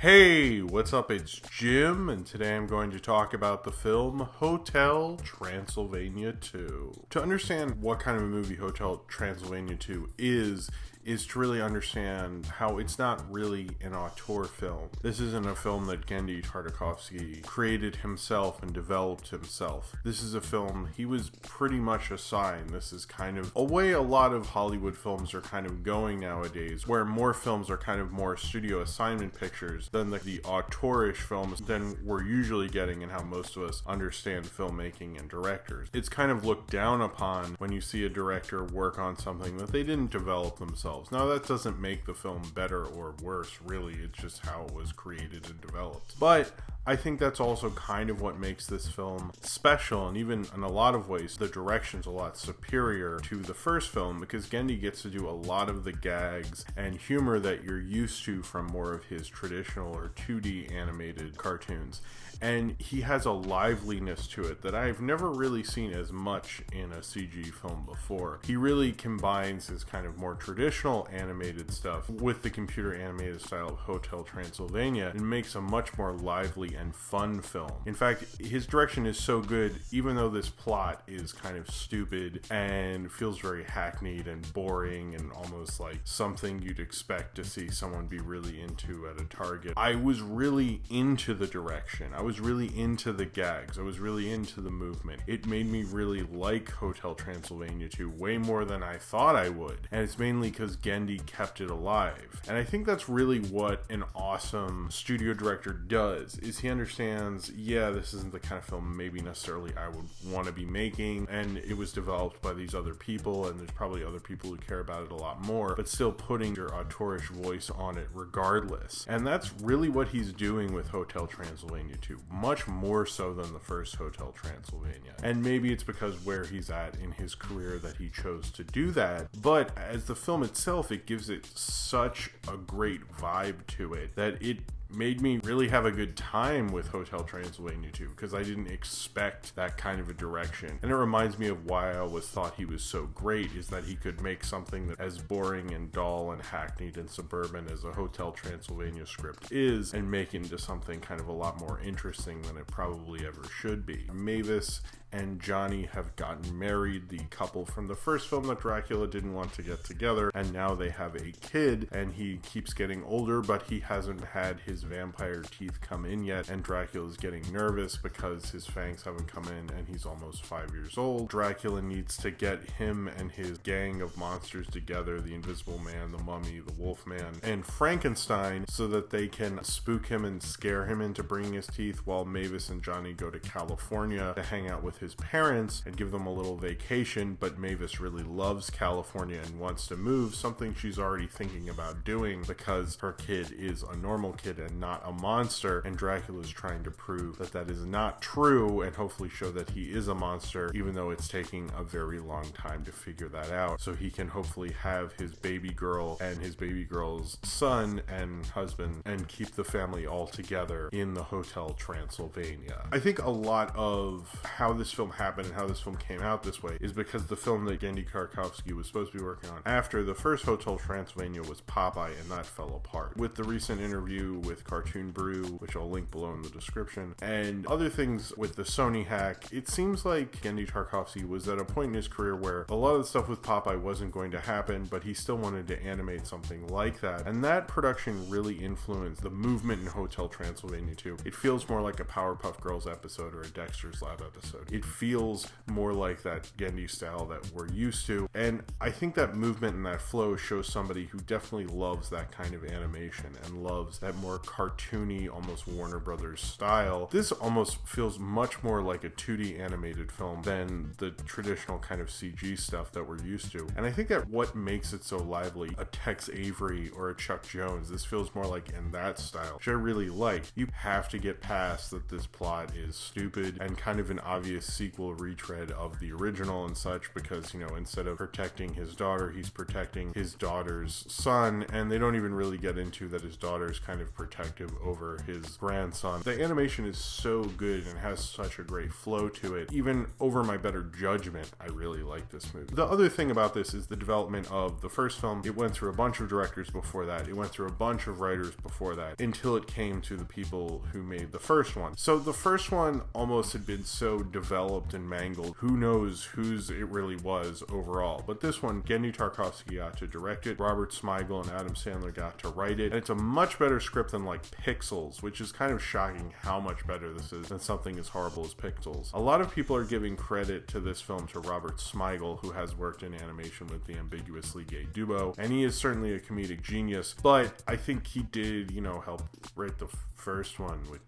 Hey, what's up? It's Jim, and today I'm going to talk about the film Hotel Transylvania 2. To understand what kind of a movie Hotel Transylvania 2 is to really understand how it's not really an auteur film. This isn't a film that Genndy Tartakovsky created himself and developed himself. This is a film he was pretty much assigned. This is kind of a way a lot of Hollywood films are kind of going nowadays, where more films are kind of more studio assignment pictures than the auteurish films than we're usually getting and how most of us understand filmmaking and directors. It's kind of looked down upon when you see a director work on something that they didn't develop themselves. Now, that doesn't make the film better or worse, really. It's just how it was created and developed. But I think that's also kind of what makes this film special, and even in a lot of ways, the direction's a lot superior to the first film, because Genndy gets to do a lot of the gags and humor that you're used to from more of his traditional or 2D animated cartoons. And he has a liveliness to it that I've never really seen as much in a CG film before. He really combines his kind of more traditional animated stuff with the computer animated style of Hotel Transylvania and makes a much more lively and fun film. In fact, his direction is so good, even though this plot is kind of stupid and feels very hackneyed and boring and almost like something you'd expect to see someone be really into at a Target. I was really into the direction. I was really into the gags. I was really into the movement. It made me really like Hotel Transylvania 2 way more than I thought I would. And it's mainly because Genndy kept it alive. And I think that's really what an awesome studio director does, is he understands, yeah, this isn't the kind of film maybe necessarily I would want to be making, and it was developed by these other people, and there's probably other people who care about it a lot more, but still putting your auteurish voice on it regardless. And that's really what he's doing with Hotel Transylvania 2. Much more so than the first Hotel Transylvania. And maybe it's because where he's at in his career that he chose to do that, but as the film itself, it gives it such a great vibe to it that it made me really have a good time with Hotel Transylvania 2, because I didn't expect that kind of a direction. And it reminds me of why I always thought he was so great, is that he could make something that as boring and dull and hackneyed and suburban as a Hotel Transylvania script is, and make it into something kind of a lot more interesting than it probably ever should be. Mavis and Johnny have gotten married, the couple from the first film that Dracula didn't want to get together, and now they have a kid, and he keeps getting older, but he hasn't had his vampire teeth come in yet, and Dracula's getting nervous because his fangs haven't come in, and he's almost 5 years old. Dracula needs to get him and his gang of monsters together, the Invisible Man, the Mummy, the Wolfman, and Frankenstein, so that they can spook him and scare him into bringing his teeth, while Mavis and Johnny go to California to hang out with his parents and give them a little vacation. But Mavis really loves California and wants to move, something she's already thinking about doing because her kid is a normal kid and not a monster, and Dracula's trying to prove that that is not true and hopefully show that he is a monster, even though it's taking a very long time to figure that out, so he can hopefully have his baby girl and his baby girl's son and husband and keep the family all together in the Hotel Transylvania. I think a lot of how this film happened and how this film came out this way is because the film that Genndy Tartakovsky was supposed to be working on after the first Hotel Transylvania was Popeye, and that fell apart. With the recent interview with Cartoon Brew, which I'll link below in the description, and other things with the Sony hack, it seems like Genndy Tartakovsky was at a point in his career where a lot of the stuff with Popeye wasn't going to happen, but he still wanted to animate something like that, and that production really influenced the movement in Hotel Transylvania 2. It feels more like a Powerpuff Girls episode or a Dexter's Lab episode. It feels more like that Genndy style that we're used to, and I think that movement and that flow shows somebody who definitely loves that kind of animation and loves that more cartoony, almost Warner Brothers style. This almost feels much more like a 2D animated film than the traditional kind of CG stuff that we're used to, and I think that what makes it so lively, a Tex Avery or a Chuck Jones, this feels more like in that style, which I really like. You have to get past that this plot is stupid and kind of an obvious sequel retread of the original and such, because, you know, instead of protecting his daughter, he's protecting his daughter's son, and they don't even really get into that his daughter's kind of protecting protective over his grandson. The animation is so good and has such a great flow to it. Even over my better judgment, I really like this movie. The other thing about this is the development of the first film. It went through a bunch of directors before that. It went through a bunch of writers before that until it came to the people who made the first one. So the first one almost had been so developed and mangled. Who knows whose it really was overall. But this one, Genndy Tartakovsky got to direct it. Robert Smigel and Adam Sandler got to write it. And it's a much better script than like Pixels, which is kind of shocking how much better this is than something as horrible as Pixels. A lot of people are giving credit to this film to Robert Smigel, who has worked in animation with the ambiguously gay duo, and he is certainly a comedic genius, but I think he did, help write the first one, which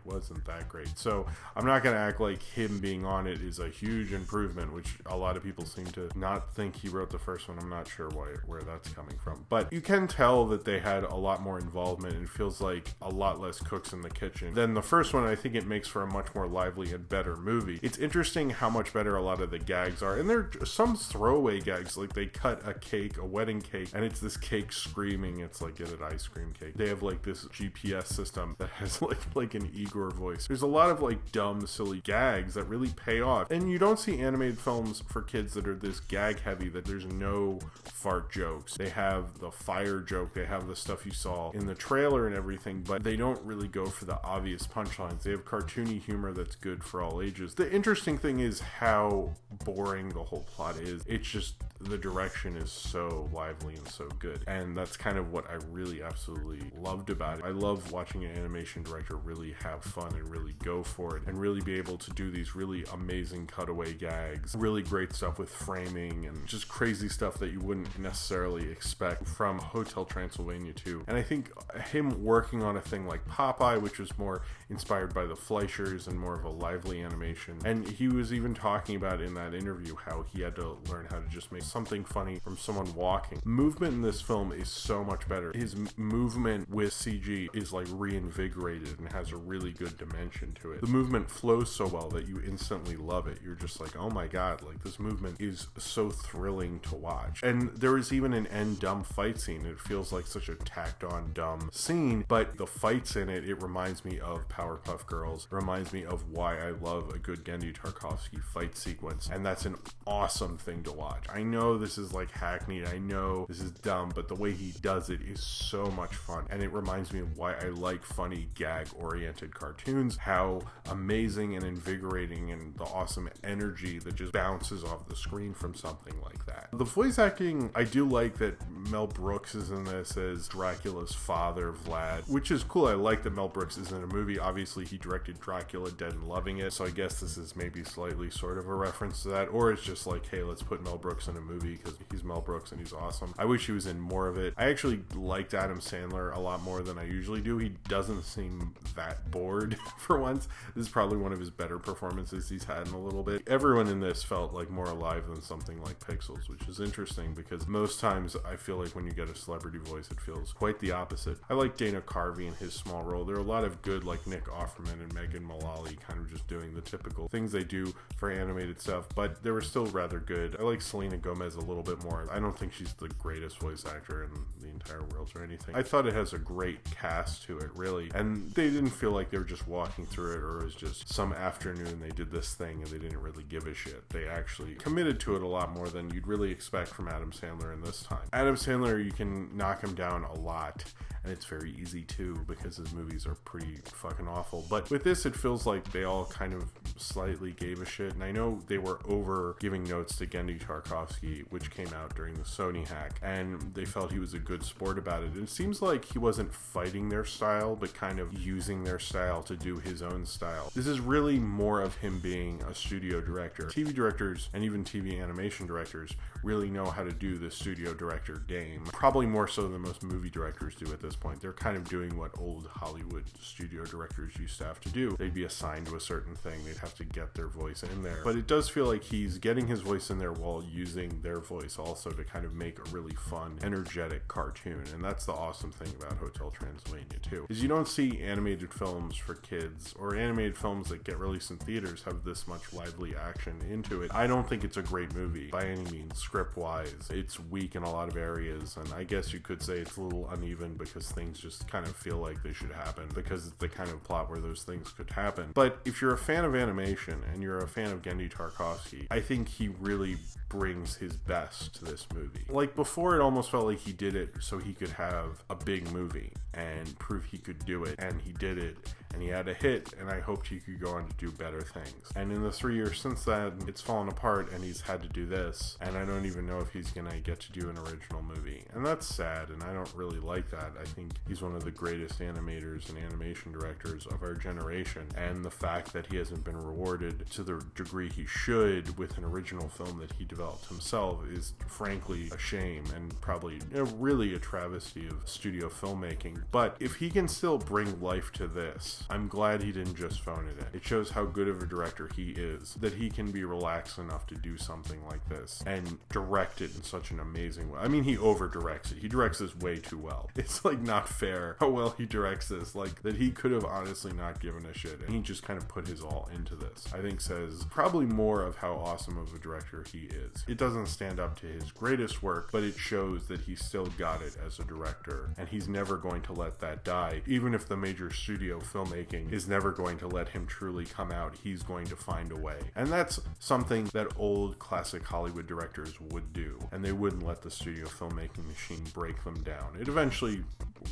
wasn't that great. So I'm not gonna act like him being on it is a huge improvement, which a lot of people seem to not think he wrote the first one. I'm not sure where that's coming from, but you can tell that they had a lot more involvement, and it feels like a lot less cooks in the kitchen than the first one. I think it makes for a much more lively and better movie. It's interesting how much better a lot of the gags are, and there are some throwaway gags, like they cut a wedding cake, and it's this cake screaming. It's like, get an ice cream cake. They have this GPS system that has like an Igor voice. There's a lot of dumb, silly gags that really pay off, and you don't see animated films for kids that are this gag heavy that there's no fart jokes. They have the fire joke, they have the stuff you saw in the trailer and everything, but they don't really go for the obvious punchlines. They have cartoony humor that's good for all ages. The interesting thing is how boring the whole plot is. It's just the direction is so lively and so good, and that's kind of what I really absolutely loved about it. I love watching an animation director really have fun and really go for it and really be able to do these really amazing cutaway gags, really great stuff with framing and just crazy stuff that you wouldn't necessarily expect from Hotel Transylvania 2. And I think him working on a thing like Popeye, which was more inspired by the Fleischers and more of a lively animation, and he was even talking about in that interview how he had to learn how to just make something funny from someone walking. Movement in this film is so much better. His movement with CG is reinvigorated and has a really good dimension to it. The movement flows so well that you instantly love it. You're just like, oh my god, this movement is so thrilling to watch. And there is even an end dumb fight scene. It feels like such a tacked on dumb scene, but the fights in it reminds me of Powerpuff Girls. It reminds me of why I love a good Genndy Tartakovsky fight sequence, and that's an awesome thing to watch. I know this is hackneyed, I know this is dumb, but the way he does it is so much fun, and it reminds me of why I like funny gag oriented cartoons, how amazing and invigorating and the awesome energy that just bounces off the screen from something like that. The voice acting, I do like that Mel Brooks is in this as Dracula's father, Vlad, which is cool. I like that Mel Brooks is in a movie. Obviously he directed Dracula Dead and Loving It, so I guess this is maybe slightly sort of a reference to that, or it's just hey, let's put Mel Brooks in a movie because he's Mel Brooks and he's awesome. I wish he was in more of it. I actually liked Adam Sandler a lot more than I usually do. He doesn't seem that bored for once. This is probably one of his better performances he's had in a little bit. Everyone in this felt more alive than something like Pixels, which is interesting because most times I feel like when you get a celebrity voice, it feels quite the opposite. I like Dana Carvey in his small role. There are a lot of good Nick Offerman and Megan Mullally kind of just doing the typical things they do for animated stuff, but they were still rather good. I like Selena Gomez a little bit more. I don't think she's the greatest voice actor in the entire world or anything. I thought it has a great cast to it, really, and they didn't feel like they were just walking through it or it was just some afternoon they did this thing and they didn't really give a shit. They actually committed to it a lot more than you'd really expect from Adam Sandler in this time. Adam Sandler, you can knock him down a lot, and it's very easy too because his movies are pretty fucking awful, but with this it feels like they all kind of slightly gave a shit. And I know they were over giving notes to Genndy Tartakovsky, which came out during the Sony hack, and they felt he was a good sport about it. And it seems like he wasn't fighting their style but kind of using their style to do his own style. This is really more of him being a studio director. TV directors and even TV animation directors really know how to do the studio director game, probably more so than most movie directors do at this point. They're kind of doing what old Hollywood studio directors used to have to do. They'd be assigned to a certain thing, they'd have to get their voice in there, but it does feel like he's getting his voice in there while using their voice also to kind of make a really fun, energetic cartoon. And that's the awesome thing about Hotel Transylvania 2, is you don't don't see animated films for kids or animated films that get released in theaters have this much lively action into it. I don't think it's a great movie by any means, script-wise. It's weak in a lot of areas, and I guess you could say it's a little uneven because things just kind of feel like they should happen because it's the kind of plot where those things could happen. But if you're a fan of animation and you're a fan of Genndy Tartakovsky, I think he really brings his best to this movie. Like before, it almost felt like he did it so he could have a big movie and prove he could do it, and he did it, and he had a hit, and I hoped he could go on to do better things. And in the 3 years since then, it's fallen apart, and he's had to do this, and I don't even know if he's gonna get to do an original movie. And that's sad, and I don't really like that. I think he's one of the greatest animators and animation directors of our generation, and the fact that he hasn't been rewarded to the degree he should with an original film that he developed himself is frankly a shame, and probably really a travesty of studio filmmaking. But if he can still bring life to this, I'm glad he didn't just phone it in. It shows how good of a director he is, that he can be relaxed enough to do something like this and direct it in such an amazing way. I mean, he over directs it. He directs this way too well. It's like not fair how well he directs this, like that he could have honestly not given a shit, and he just kind of put his all into this. I think says probably more of how awesome of a director he is. It doesn't stand up to his greatest work, but it shows that he still got it as a director, and he's never going to let that die. Even if the major studio filmmaking is never going to let him truly come out, he's going to find a way. And that's something that old classic Hollywood directors would do, and they wouldn't let the studio filmmaking machine break them down. It eventually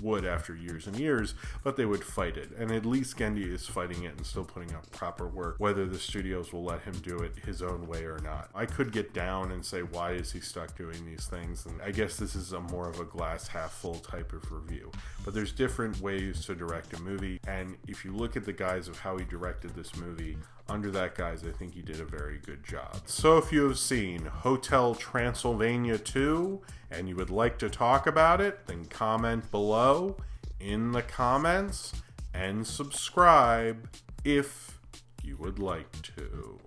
would after years and years, but they would fight it, and at least Genndy is fighting it and still putting out proper work, whether the studios will let him do it his own way or not. I could get down and say, why is he stuck doing these things? And I guess this is a more of a glass half full type of review, but there's different ways to direct a movie, and if you look at the guise of how he directed this movie, under that guise, I think he did a very good job. So if you have seen Hotel Transylvania 2 and you would like to talk about it, then comment below in the comments and subscribe if you would like to.